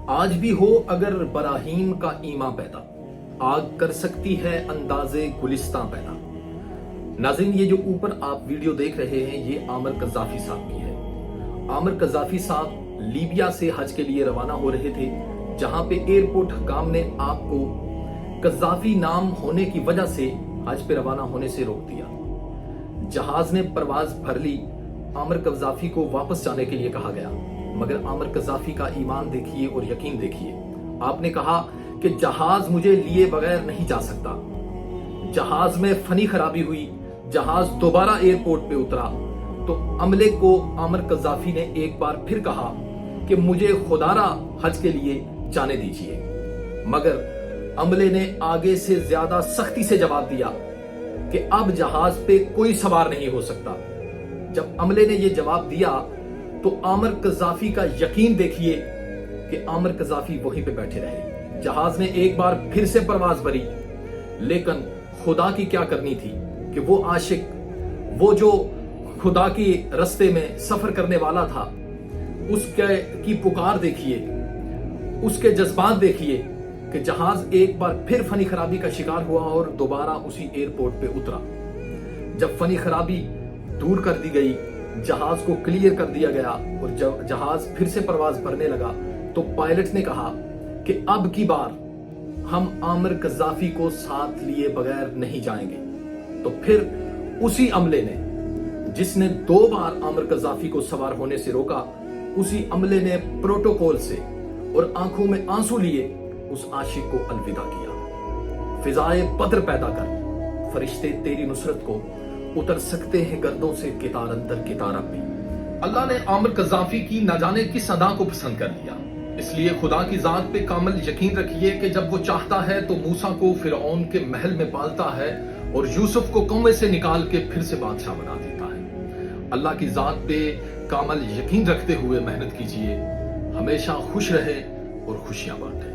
آج بھی ہو اگر براہیم کا ایماں پیدا، آگ کر سکتی ہے اندازے گلستاں پیدا۔ ناظرین، یہ جو اوپر آپ ویڈیو دیکھ رہے ہیں یہ عامر قذافی صاحب کی ہے۔ عامر قذافی صاحب لیبیا سے حج کے لیے روانہ ہو رہے تھے، جہاں پہ ایئرپورٹ حکام نے آپ کو قذافی نام ہونے کی وجہ سے حج پہ روانہ ہونے سے روک دیا۔ جہاز نے پرواز بھر لی، عامر قذافی کو واپس جانے کے لیے کہا گیا، مگر عامر قذافی کا ایمان دیکھیے اور یقین دیکھیے۔ آپ نے کہا کہ جہاز مجھے لیے بغیر نہیں جا سکتا۔ جہاز میں فنی خرابی ہوئی، جہاز دوبارہ ایئرپورٹ پہ اترا تو عملے کو عامر قذافی نے ایک بار پھر کہا کہ مجھے خدا را حج کے لیے جانے دیجیے، مگر عملے نے آگے سے زیادہ سختی سے جواب دیا کہ اب جہاز پہ کوئی سوار نہیں ہو سکتا۔ جب عملے نے یہ جواب دیا تو عامر قذافی کا یقین دیکھیے کہ عامر قذافی وہیں پہ بیٹھے رہے۔ جہاز نے ایک بار پھر سے پرواز بھری، لیکن خدا کی کیا کرنی تھی کہ وہ عاشق، وہ جو خدا کی رستے میں سفر کرنے والا تھا، اس کی پکار دیکھیے، اس کے جذبات دیکھیے کہ جہاز ایک بار پھر فنی خرابی کا شکار ہوا اور دوبارہ اسی ایئرپورٹ پہ اترا۔ جب فنی خرابی دور کر دی گئی، جہاز کو کلیئر کر دیا گیا اور جہاز پھر سے پرواز بھرنے لگا تو پائلٹ نے کہا کہ اب کی بار ہم عامر قذافی کو ساتھ لیے بغیر نہیں جائیں گے۔ تو پھر اسی عملے نے، جس نے 2 بار عامر قذافی کو سوار ہونے سے روکا، اسی عملے نے پروٹوکول سے اور آنکھوں میں آنسو لیے اس عاشق کو الوداع کیا۔ فضائے بدر پیدا کر، فرشتے تیری نصرت کو اتر سکتے ہیں گردوں سے کتار اندر کتار اب بھی۔ اللہ نے عامر قذافی کی نہ جانے کس ادا کو پسند کر لیا، اس لیے خدا کی ذات پہ کامل یقین رکھیے کہ جب وہ چاہتا ہے تو موسیٰ کو فرعون کے محل میں پالتا ہے اور یوسف کو کنویں سے نکال کے پھر سے بادشاہ بنا دیتا ہے۔ اللہ کی ذات پہ کامل یقین رکھتے ہوئے محنت کیجیے، ہمیشہ خوش رہیں اور خوشیاں بانٹیں۔